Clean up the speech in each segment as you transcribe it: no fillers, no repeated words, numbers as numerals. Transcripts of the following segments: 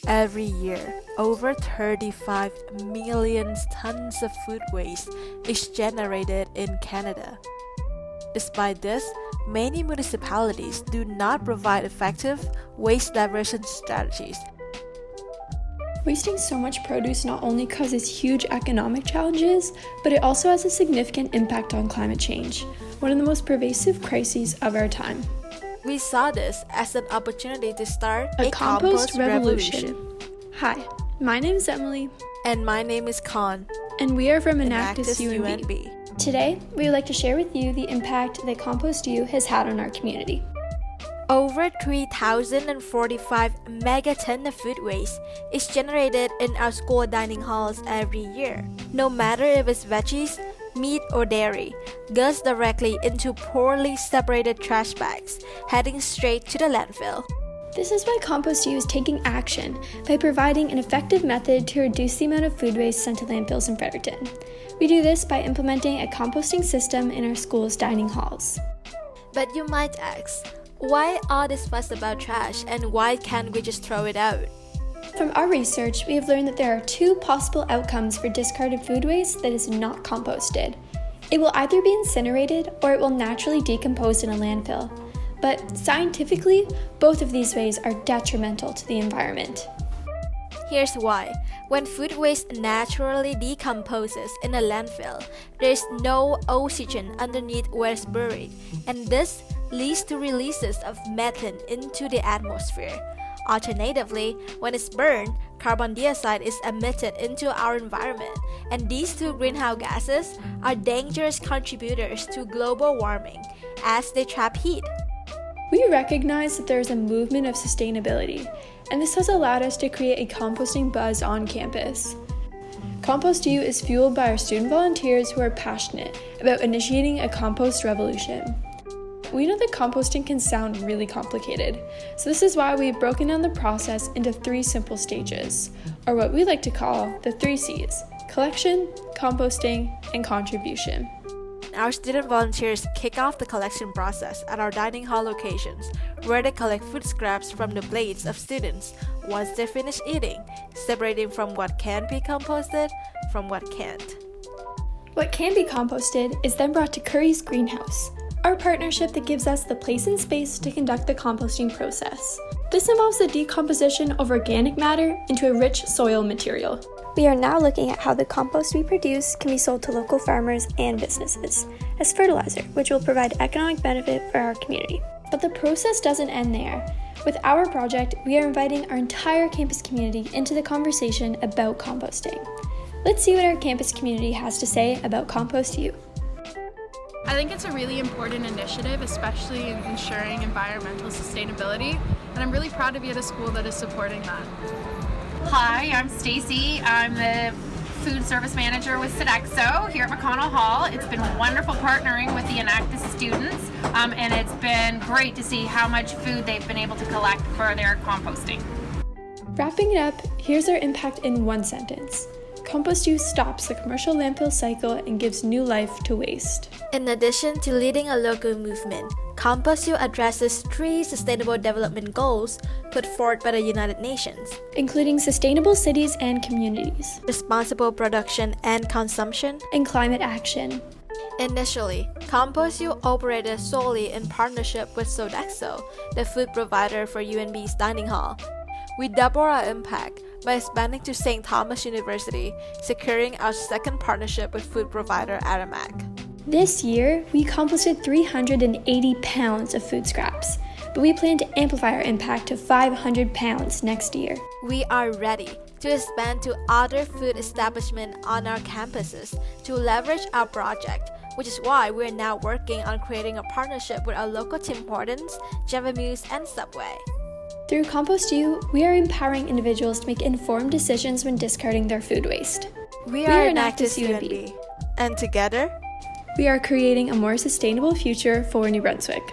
Every year, over 35 million tons of food waste is generated in Canada. Despite this, many municipalities do not provide effective waste diversion strategies. Wasting so much produce not only causes huge economic challenges, but it also has a significant impact on climate change, one of the most pervasive crises of our time. We saw this as an opportunity to start A compost revolution. Hi, my name is Emily. And my name is Con. And we are from Enactus UNB. UNB. Today, we would like to share with you the impact that Compost U has had on our community. Over 3,045 megaton of food waste is generated in our school dining halls every year. No matter if it's veggies, meat, or dairy, goes directly into poorly separated trash bags, heading straight to the landfill. This is why Compost U is taking action by providing an effective method to reduce the amount of food waste sent to landfills in Fredericton. We do this by implementing a composting system in our school's dining halls. But you might ask, why all this fuss about trash and why can't we just throw it out? From our research, we have learned that there are two possible outcomes for discarded food waste that is not composted. It will either be incinerated or it will naturally decompose in a landfill. But scientifically, both of these ways are detrimental to the environment. Here's why. When food waste naturally decomposes in a landfill, there is no oxygen underneath where it's buried, and this leads to releases of methane into the atmosphere. Alternatively, when it's burned, carbon dioxide is emitted into our environment, and these two greenhouse gases are dangerous contributors to global warming as they trap heat. We recognize that there is a movement of sustainability, and this has allowed us to create a composting buzz on campus. Compost U is fueled by our student volunteers who are passionate about initiating a compost revolution. We know that composting can sound really complicated, so this is why we've broken down the process into 3 simple stages, or what we like to call the 3 C's: collection, composting, and contribution. Our student volunteers kick off the collection process at our dining hall locations, where they collect food scraps from the plates of students once they finish eating, separating from what can be composted from what can't. What can be composted is then brought to Curry's greenhouse, our partnership that gives us the place and space to conduct the composting process. This involves the decomposition of organic matter into a rich soil material. We are now looking at how the compost we produce can be sold to local farmers and businesses as fertilizer, which will provide economic benefit for our community. But the process doesn't end there. With our project, we are inviting our entire campus community into the conversation about composting. Let's see what our campus community has to say about Compost U. I think it's a really important initiative, especially in ensuring environmental sustainability, and I'm really proud to be at a school that is supporting that. Hi, I'm Stacy. I'm the food service manager with Sodexo here at McConnell Hall. It's been wonderful partnering with the Enactus students, and it's been great to see how much food they've been able to collect for their composting. Wrapping it up, here's our impact in one sentence. Compost U stops the commercial landfill cycle and gives new life to waste. In addition to leading a local movement, Compost U addresses 3 sustainable development goals put forth by the United Nations, including sustainable cities and communities, responsible production and consumption, and climate action. Initially, Compost U operated solely in partnership with Sodexo, the food provider for UNB's dining hall. We double our impact by expanding to St. Thomas University, securing our second partnership with food provider Aramac. This year, we composted 380 pounds of food scraps, but we plan to amplify our impact to 500 pounds next year. We are ready to expand to other food establishments on our campuses to leverage our project, which is why we are now working on creating a partnership with our local Tim Hortons, Java Muse, and Subway. Through Compost U, we are empowering individuals to make informed decisions when discarding their food waste. We are Enactus UNB, and together, we are creating a more sustainable future for New Brunswick.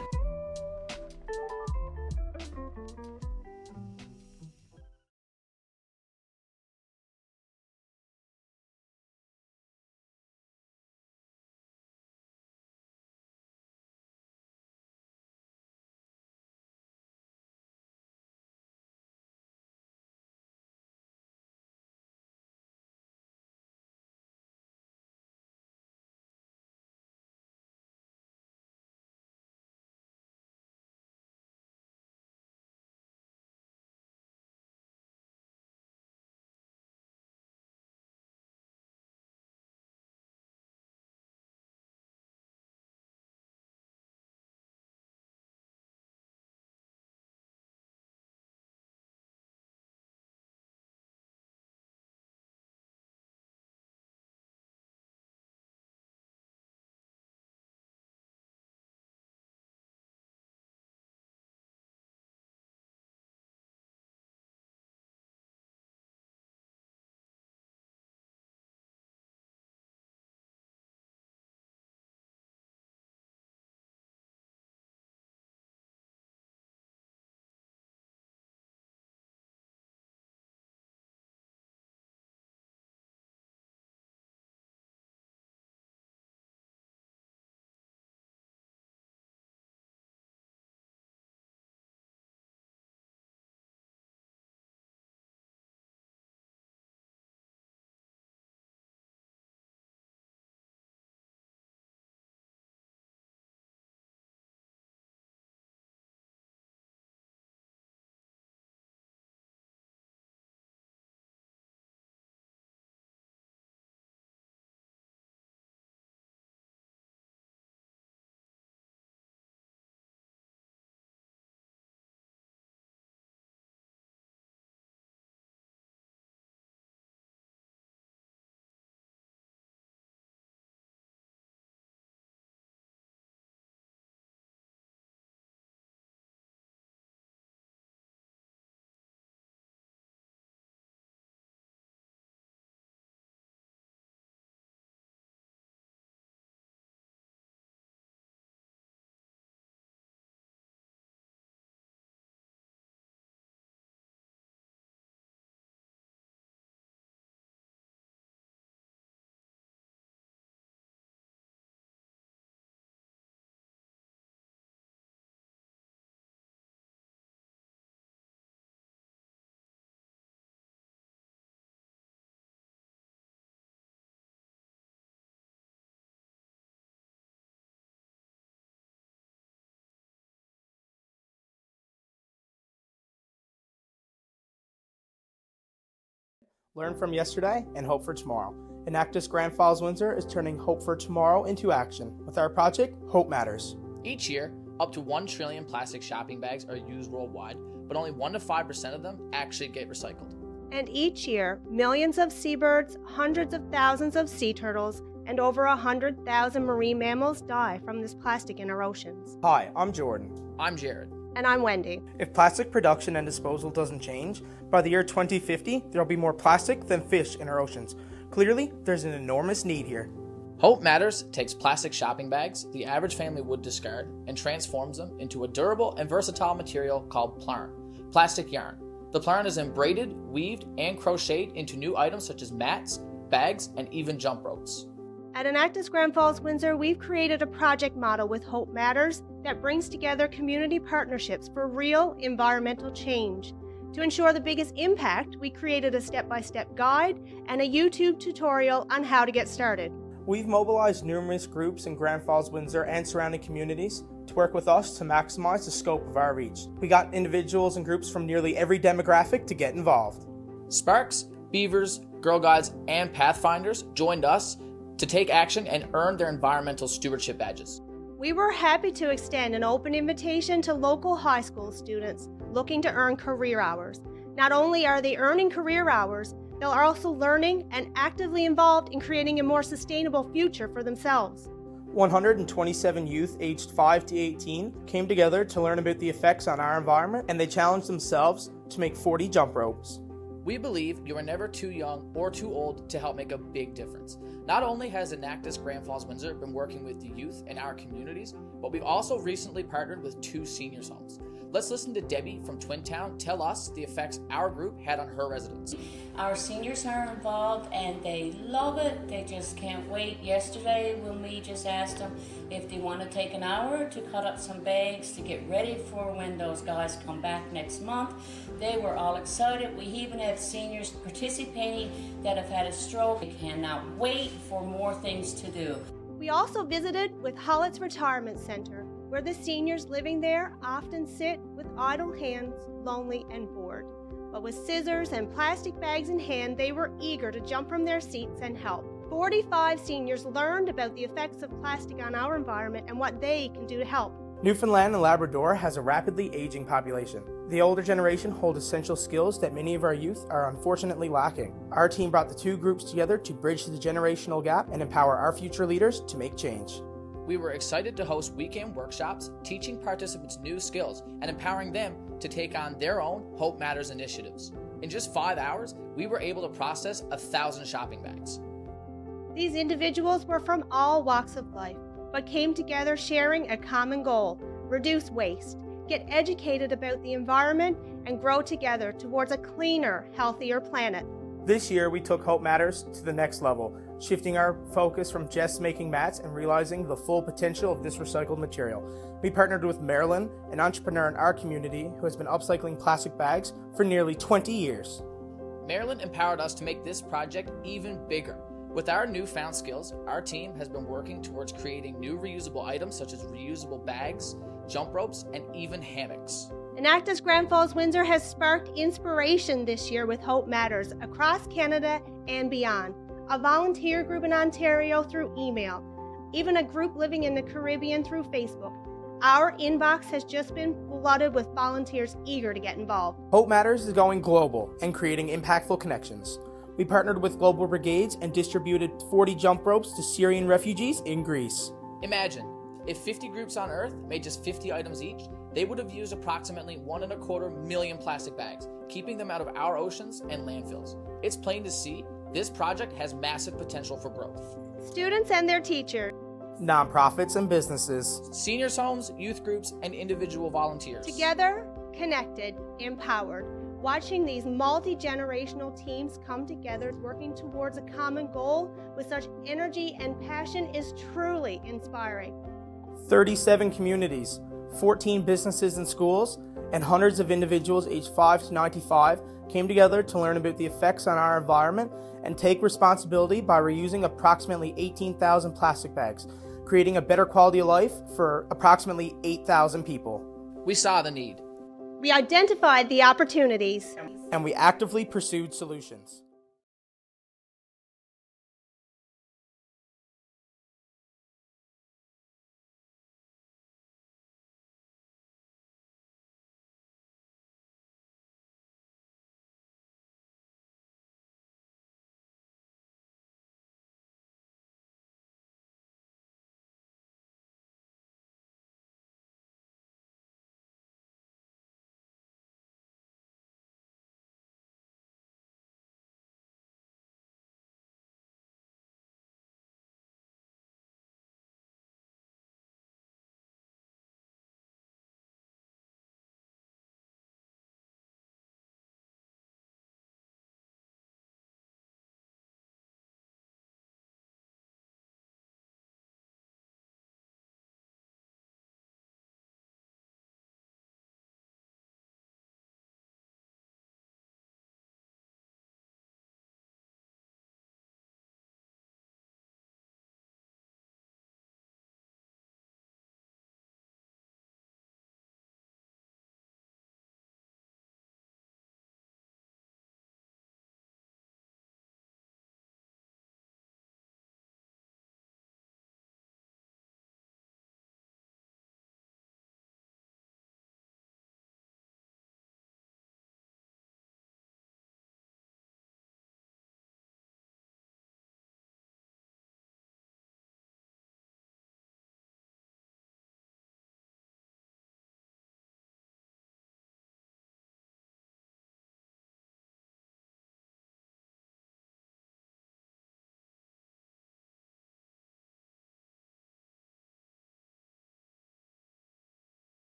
Learn from yesterday and hope for tomorrow. Enactus Grand Falls Windsor is turning hope for tomorrow into action with our project, Hope Matters. Each year, up to 1 trillion plastic shopping bags are used worldwide, but only 1 to 5% of them actually get recycled. And each year, millions of seabirds, hundreds of thousands of sea turtles, and over 100,000 marine mammals die from this plastic in our oceans. Hi, I'm Jordan. I'm Jared. And I'm Wendy. If plastic production and disposal doesn't change, by the year 2050, there'll be more plastic than fish in our oceans. Clearly, there's an enormous need here. Hope Matters takes plastic shopping bags the average family would discard and transforms them into a durable and versatile material called plarn, plastic yarn. The plarn is then braided, weaved, and crocheted into new items such as mats, bags, and even jump ropes. At Enactus Grand Falls Windsor, we've created a project model with Hope Matters that brings together community partnerships for real environmental change. To ensure the biggest impact, we created a step-by-step guide and a YouTube tutorial on how to get started. We've mobilized numerous groups in Grand Falls, Windsor, and surrounding communities to work with us to maximize the scope of our reach. We got individuals and groups from nearly every demographic to get involved. Sparks, Beavers, Girl Guides, and Pathfinders joined us to take action and earn their environmental stewardship badges. We were happy to extend an open invitation to local high school students looking to earn career hours. Not only are they earning career hours, they're also learning and actively involved in creating a more sustainable future for themselves. 127 youth aged 5 to 18 came together to learn about the effects on our environment, and they challenged themselves to make 40 jump ropes. We believe you are never too young or too old to help make a big difference. Not only has Enactus Grand Falls Windsor been working with the youth in our communities, but we've also recently partnered with 2 seniors' homes. Let's listen to Debbie from Twin Town tell us the effects our group had on her residents. Our seniors are involved and they love it. They just can't wait. Yesterday when we just asked them if they want to take an hour to cut up some bags to get ready for when those guys come back next month, they were all excited. We even have seniors participating that have had a stroke. They cannot wait for more things to do. We also visited with Hollett's Retirement Center, where the seniors living there often sit with idle hands, lonely and bored. But with scissors and plastic bags in hand, they were eager to jump from their seats and help. 45 seniors learned about the effects of plastic on our environment and what they can do to help. Newfoundland and Labrador has a rapidly aging population. The older generation hold essential skills that many of our youth are unfortunately lacking. Our team brought the 2 groups together to bridge the generational gap and empower our future leaders to make change. We were excited to host weekend workshops, teaching participants new skills and empowering them to take on their own Hope Matters initiatives. In just 5 hours, we were able to process 1,000 shopping bags. These individuals were from all walks of life, but came together sharing a common goal: reduce waste, get educated about the environment, and grow together towards a cleaner, healthier planet. This year, we took Hope Matters to the next level, shifting our focus from just making mats and realizing the full potential of this recycled material. We partnered with Marilyn, an entrepreneur in our community who has been upcycling plastic bags for nearly 20 years. Marilyn empowered us to make this project even bigger. With our newfound skills, our team has been working towards creating new reusable items such as reusable bags, jump ropes, and even hammocks. Enactus Grand Falls Windsor has sparked inspiration this year with Hope Matters across Canada and beyond. A volunteer group in Ontario through email, even a group living in the Caribbean through Facebook. Our inbox has just been flooded with volunteers eager to get involved. Hope Matters is going global and creating impactful connections. We partnered with global brigades and distributed 40 jump ropes to Syrian refugees in Greece. Imagine, if 50 groups on Earth made just 50 items each, they would have used approximately 1.25 million plastic bags, keeping them out of our oceans and landfills. It's plain to see this project has massive potential for growth. Students and their teachers, Nonprofits and businesses, seniors' homes, youth groups, and individual volunteers. together, connected, empowered. Watching these multi-generational teams come together working towards a common goal with such energy and passion is truly inspiring. 37 communities, 14 businesses and schools, and hundreds of individuals aged 5 to 95 came together to learn about the effects on our environment and take responsibility by reusing approximately 18,000 plastic bags, creating a better quality of life for approximately 8,000 people. We saw the need. We identified the opportunities. And we actively pursued solutions.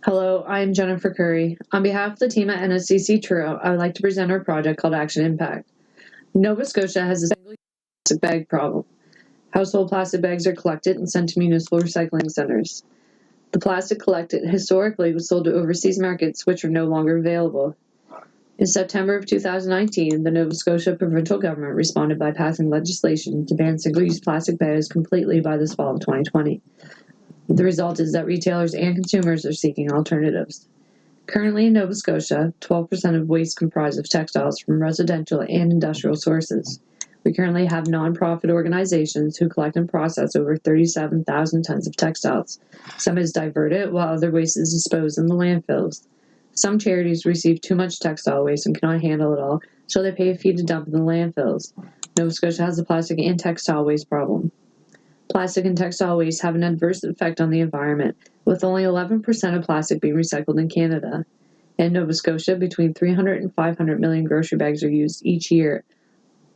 Hello, I'm Jennifer Curry. On behalf of the team at NSCC Truro, I would like to present our project called Action Impact. Nova Scotia has a single-use plastic bag problem. Household plastic bags are collected and sent to municipal recycling centers. The plastic collected historically was sold to overseas markets, which are no longer available. In September of 2019, the Nova Scotia provincial government responded by passing legislation to ban single-use plastic bags completely by the fall of 2020. The result is that retailers and consumers are seeking alternatives. Currently in Nova Scotia, 12% of waste comprised of textiles from residential and industrial sources. We currently have nonprofit organizations who collect and process over 37,000 tons of textiles. Some is diverted, while other waste is disposed in the landfills. Some charities receive too much textile waste and cannot handle it all, so they pay a fee to dump in the landfills. Nova Scotia has a plastic and textile waste problem. Plastic and textile waste have an adverse effect on the environment, with only 11% of plastic being recycled in Canada. In Nova Scotia, between 300 and 500 million grocery bags are used each year.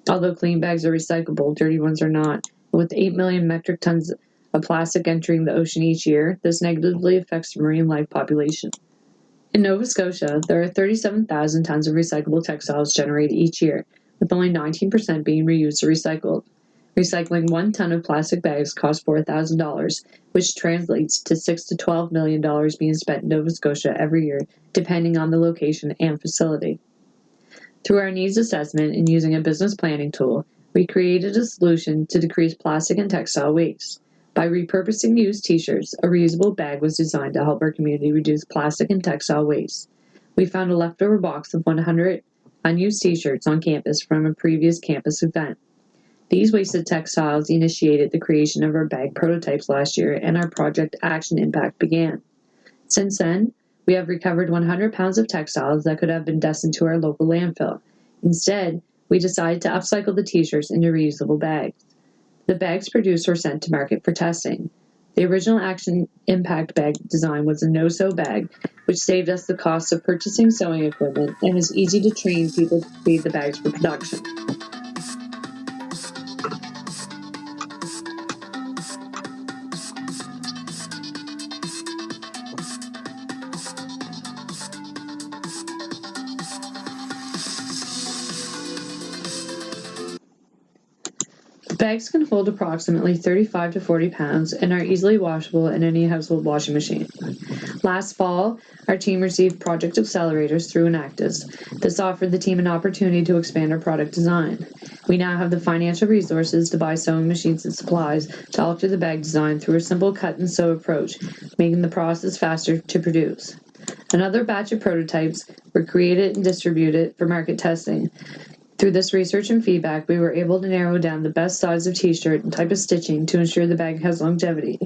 Although clean bags are recyclable, dirty ones are not. With 8 million metric tons of plastic entering the ocean each year, this negatively affects the marine life population. In Nova Scotia, there are 37,000 tons of recyclable textiles generated each year, with only 19% being reused or recycled. Recycling 1 ton of plastic bags costs $4,000, which translates to $6 to $12 million being spent in Nova Scotia every year, depending on the location and facility. Through our needs assessment and using a business planning tool, we created a solution to decrease plastic and textile waste. By repurposing used t-shirts, a reusable bag was designed to help our community reduce plastic and textile waste. We found a leftover box of 100 unused t-shirts on campus from a previous campus event. These wasted textiles initiated the creation of our bag prototypes last year, and our project Action Impact began. Since then, we have recovered 100 pounds of textiles that could have been destined to our local landfill. Instead, we decided to upcycle the t-shirts into reusable bags. The bags produced were sent to market for testing. The original Action Impact bag design was a no-sew bag, which saved us the cost of purchasing sewing equipment and was easy to train people to create the bags for production. Bags can hold approximately 35 to 40 pounds and are easily washable in any household washing machine. Last fall, our team received project accelerators through Enactus. This offered the team an opportunity to expand our product design. We now have the financial resources to buy sewing machines and supplies to alter the bag design through a simple cut and sew approach, making the process faster to produce. Another batch of prototypes were created and distributed for market testing. Through this research and feedback, we were able to narrow down the best size of t-shirt and type of stitching to ensure the bag has longevity.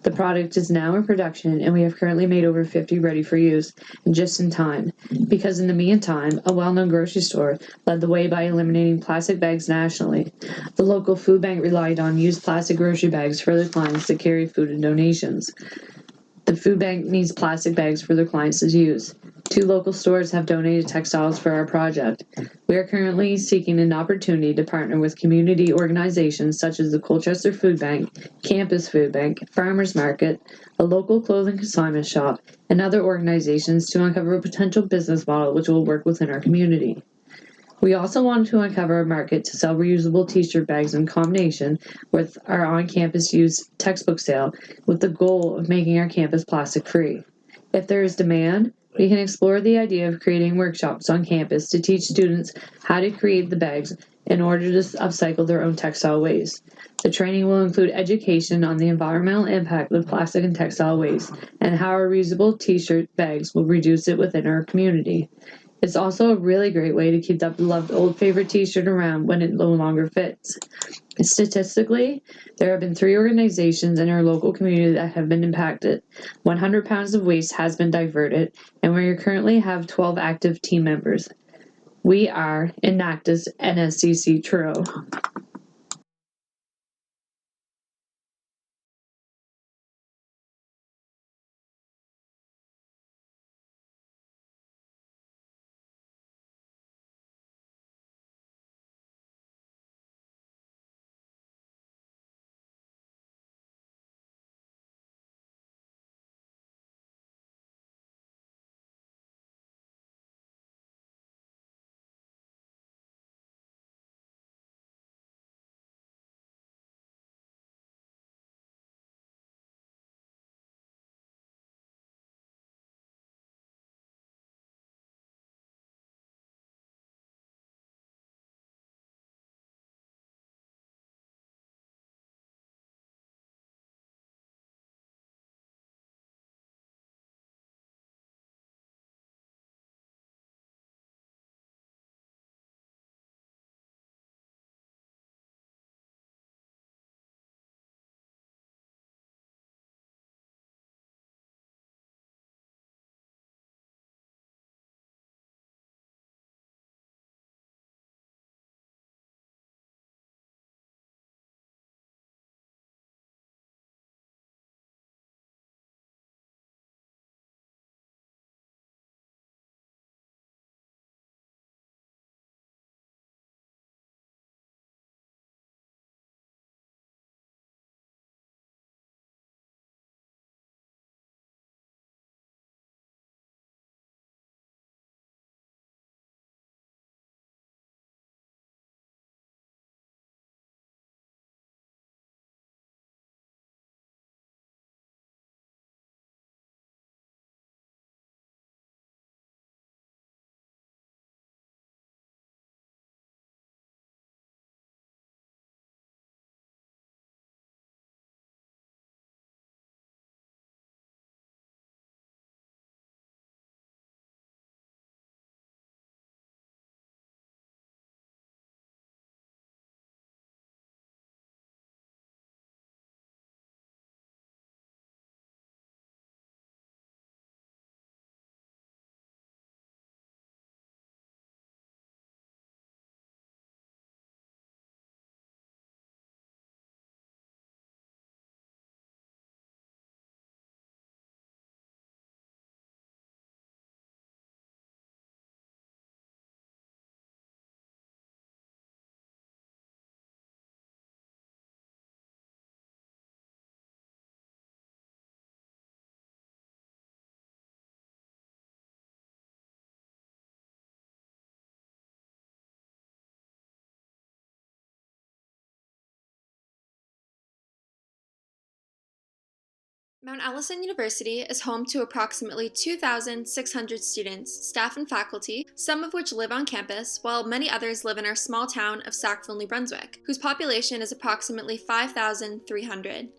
The product is now in production, and we have currently made over 50 ready for use, and just in time, because in the meantime, a well-known grocery store led the way by eliminating plastic bags nationally. The local food bank relied on used plastic grocery bags for their clients to carry food and donations. The food bank needs plastic bags for their clients to use. 2 local stores have donated textiles for our project. We are currently seeking an opportunity to partner with community organizations such as the Colchester Food Bank, Campus Food Bank, Farmers Market, a local clothing consignment shop, and other organizations to uncover a potential business model which will work within our community. We also wanted to uncover a market to sell reusable t-shirt bags in combination with our on-campus use textbook sale, with the goal of making our campus plastic-free. If there is demand, we can explore the idea of creating workshops on campus to teach students how to create the bags in order to upcycle their own textile waste. The training will include education on the environmental impact of plastic and textile waste and how our reusable t-shirt bags will reduce it within our community. It's also a really great way to keep that beloved old favorite t-shirt around when it no longer fits. Statistically, there have been 3 organizations in our local community that have been impacted. 100 pounds of waste has been diverted, and we currently have 12 active team members. We are Enactus NSCC Truro. Mount Allison University is home to approximately 2,600 students, staff, and faculty, some of which live on campus, while many others live in our small town of Sackville, New Brunswick, whose population is approximately 5,300.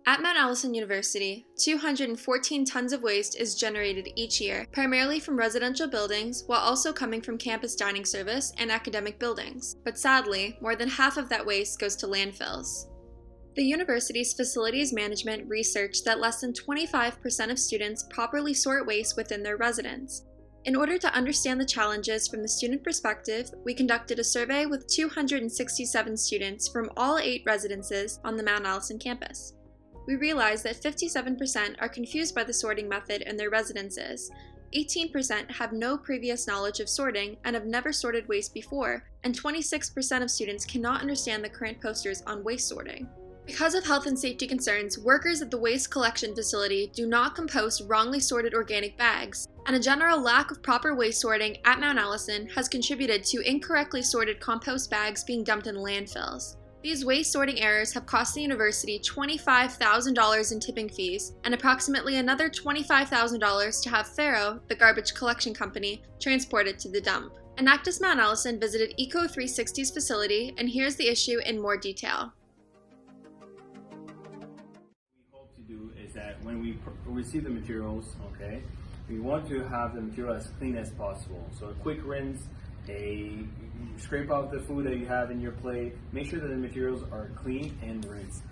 At Mount Allison University, 214 tons of waste is generated each year, primarily from residential buildings, while also coming from campus dining service and academic buildings. But sadly, more than half of that waste goes to landfills. The university's facilities management researched that less than 25% of students properly sort waste within their residence. In order to understand the challenges from the student perspective, we conducted a survey with 267 students from all 8 residences on the Mount Allison campus. We realized that 57% are confused by the sorting method in their residences, 18% have no previous knowledge of sorting and have never sorted waste before, and 26% of students cannot understand the current posters on waste sorting. Because of health and safety concerns, workers at the waste collection facility do not compost wrongly sorted organic bags, and a general lack of proper waste sorting at Mount Allison has contributed to incorrectly sorted compost bags being dumped in landfills. These waste sorting errors have cost the university $25,000 in tipping fees and approximately another $25,000 to have Faro, the garbage collection company, transport it to the dump. Enactus Mount Allison visited Eco360's facility, and here's the issue in more detail. Is that when we receive the materials, okay, we want to have the material as clean as possible. So a quick rinse, a scrape off the food that you have in your plate, make sure that the materials are clean and rinsed.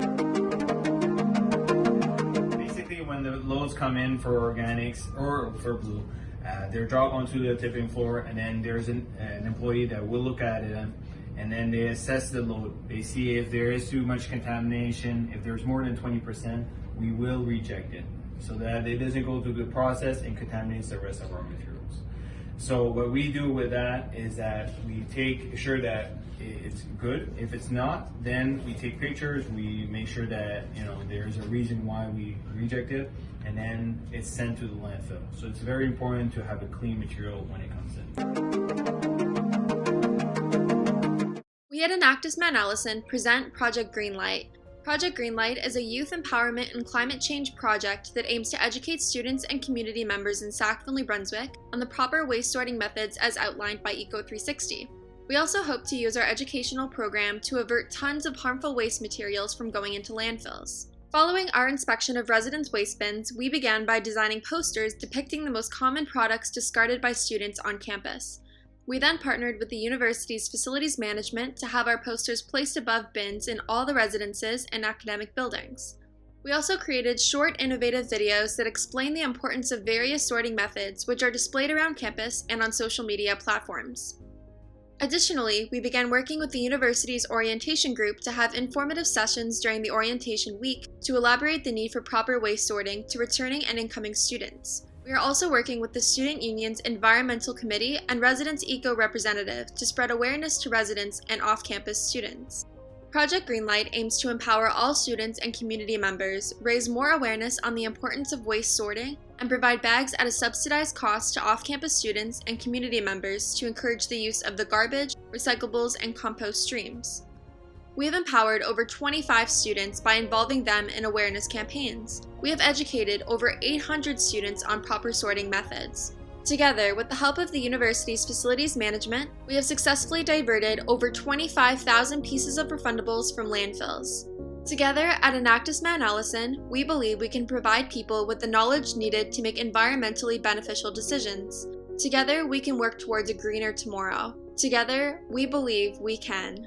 Basically, when the loads come in for organics or for blue, they're dropped onto the tipping floor, and then there's an employee that will look at it, and then they assess the load. They see if there is too much contamination. If there's more than 20%, we will reject it so that it doesn't go through the process and contaminates the rest of our materials. So what we do with that is that we take sure that it's good. If it's not, then we take pictures. We make sure that there's a reason why we reject it, and then it's sent to the landfill. So it's very important to have a clean material when it comes in. We at Enactus Mount Allison present Project Greenlight. Project Greenlight is a youth empowerment and climate change project that aims to educate students and community members in Sackville, New Brunswick on the proper waste sorting methods as outlined by Eco360. We also hope to use our educational program to avert tons of harmful waste materials from going into landfills. Following our inspection of residents' waste bins, we began by designing posters depicting the most common products discarded by students on campus. We then partnered with the university's facilities management to have our posters placed above bins in all the residences and academic buildings. We also created short, innovative videos that explain the importance of various sorting methods, which are displayed around campus and on social media platforms. Additionally, we began working with the university's orientation group to have informative sessions during the orientation week to elaborate the need for proper waste sorting to returning and incoming students. We are also working with the Student Union's Environmental Committee and Residents' Eco Representative to spread awareness to residents and off-campus students. Project Greenlight aims to empower all students and community members, raise more awareness on the importance of waste sorting, and provide bags at a subsidized cost to off-campus students and community members to encourage the use of the garbage, recyclables, and compost streams. We have empowered over 25 students by involving them in awareness campaigns. We have educated over 800 students on proper sorting methods. Together, with the help of the university's facilities management, we have successfully diverted over 25,000 pieces of refundables from landfills. Together at Enactus Mount Allison, we believe we can provide people with the knowledge needed to make environmentally beneficial decisions. Together, we can work towards a greener tomorrow. Together, we believe we can.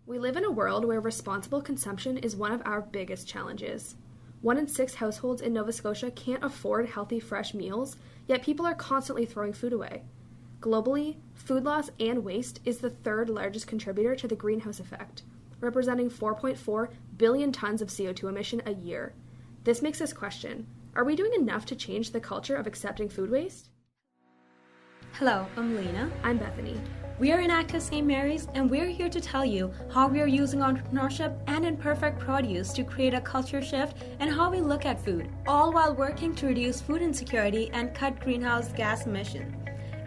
We live in a world where responsible consumption is one of our biggest challenges. 1 in 6 households in Nova Scotia can't afford healthy, fresh meals, yet people are constantly throwing food away. Globally, food loss and waste is the third largest contributor to the greenhouse effect, representing 4.4 billion tons of CO2 emission a year. This makes us question, are we doing enough to change the culture of accepting food waste? Hello, I'm Lena. I'm Bethany. We are Enactus St. Mary's, and we're here to tell you how we are using entrepreneurship and imperfect produce to create a culture shift and how we look at food, all while working to reduce food insecurity and cut greenhouse gas emissions.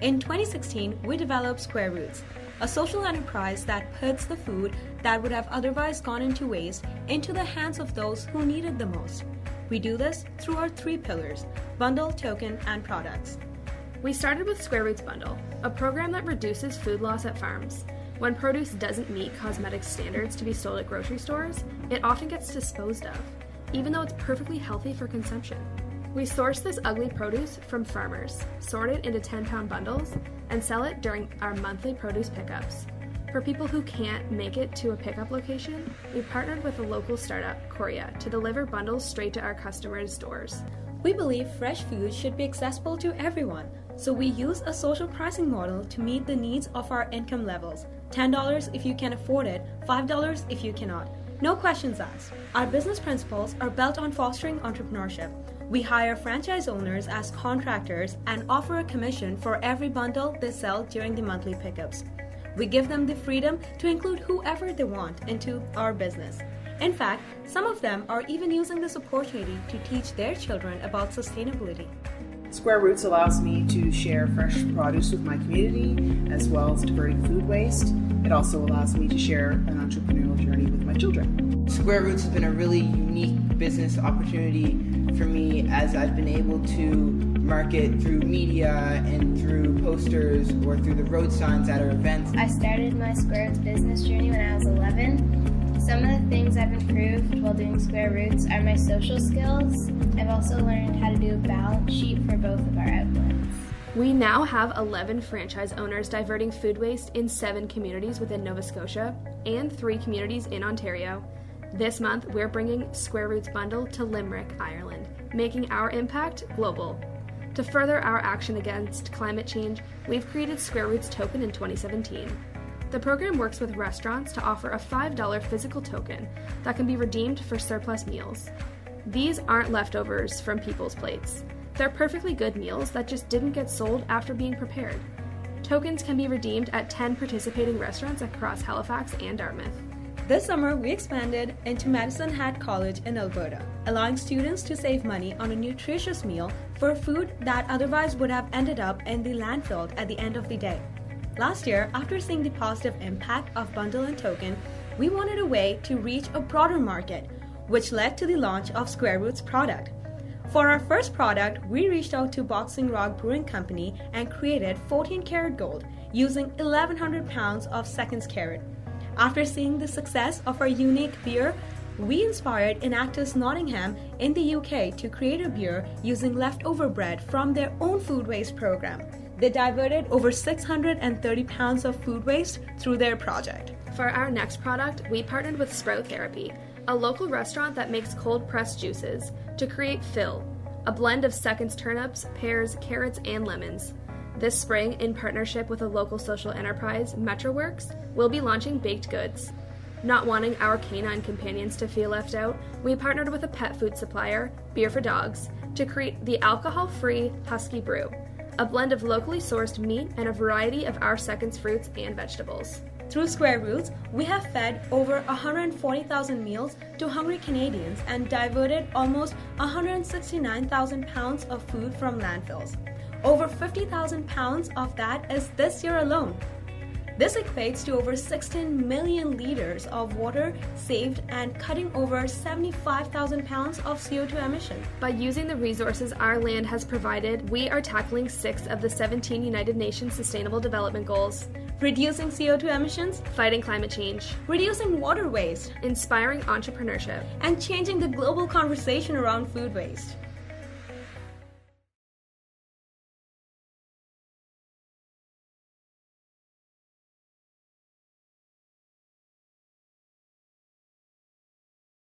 In 2016, we developed Square Roots, a social enterprise that puts the food that would have otherwise gone into waste into the hands of those who need it the most. We do this through our 3 pillars: bundle, token, and products. We started with Square Roots Bundle, a program that reduces food loss at farms. When produce doesn't meet cosmetic standards to be sold at grocery stores, it often gets disposed of, even though it's perfectly healthy for consumption. We source this ugly produce from farmers, sort it into 10-pound bundles, and sell it during our monthly produce pickups. For people who can't make it to a pickup location, we partnered with a local startup, Korea, to deliver bundles straight to our customers' doors. We believe fresh food should be accessible to everyone, so we use a social pricing model to meet the needs of our income levels. $10 if you can afford it, $5 if you cannot. No questions asked. Our business principles are built on fostering entrepreneurship. We hire franchise owners as contractors and offer a commission for every bundle they sell during the monthly pickups. We give them the freedom to include whoever they want into our business. In fact, some of them are even using this opportunity to teach their children about sustainability. Square Roots allows me to share fresh produce with my community, as well as diverting food waste. It also allows me to share an entrepreneurial journey with my children. Square Roots has been a really unique business opportunity for me, as I've been able to market through media and through posters or through the road signs at our events. I started my Square Roots business journey when I was 11. Some of the things I've improved while doing Square Roots are my social skills. I've also learned how to do a balance sheet for both of our outlets. We now have 11 franchise owners diverting food waste in 7 communities within Nova Scotia and 3 communities in Ontario. This month, we're bringing Square Roots Bundle to Limerick, Ireland, making our impact global. To further our action against climate change, we've created Square Roots Token in 2017. The program works with restaurants to offer a $5 physical token that can be redeemed for surplus meals. These aren't leftovers from people's plates. They're perfectly good meals that just didn't get sold after being prepared. Tokens can be redeemed at 10 participating restaurants across Halifax and Dartmouth. This summer, we expanded into Medicine Hat College in Alberta, allowing students to save money on a nutritious meal for food that otherwise would have ended up in the landfill at the end of the day. Last year, after seeing the positive impact of Bundle and Token, we wanted a way to reach a broader market, which led to the launch of Square Roots product. For our first product, we reached out to Boxing Rock Brewing Company and created 14 karat gold using 1,100 pounds of seconds carat. After seeing the success of our unique beer, we inspired Enactus Nottingham in the UK to create a beer using leftover bread from their own food waste program. They diverted over 630 pounds of food waste through their project. For our next product, we partnered with Sprout Therapy, a local restaurant that makes cold-pressed juices, to create Fill, a blend of seconds turnips, pears, carrots, and lemons. This spring, in partnership with a local social enterprise, MetroWorks, we'll be launching baked goods. Not wanting our canine companions to feel left out, we partnered with a pet food supplier, Beer for Dogs, to create the alcohol-free Husky Brew, a blend of locally sourced meat and a variety of our seconds fruits and vegetables. Through Square Roots, we have fed over 140,000 meals to hungry Canadians and diverted almost 169,000 pounds of food from landfills. Over 50,000 pounds of that is this year alone. This equates to over 16 million liters of water saved and cutting over 75,000 pounds of CO2 emission. By using the resources our land has provided, we are tackling 6 of the 17 United Nations Sustainable Development Goals. Reducing CO2 emissions, fighting climate change, reducing water waste, inspiring entrepreneurship, and changing the global conversation around food waste.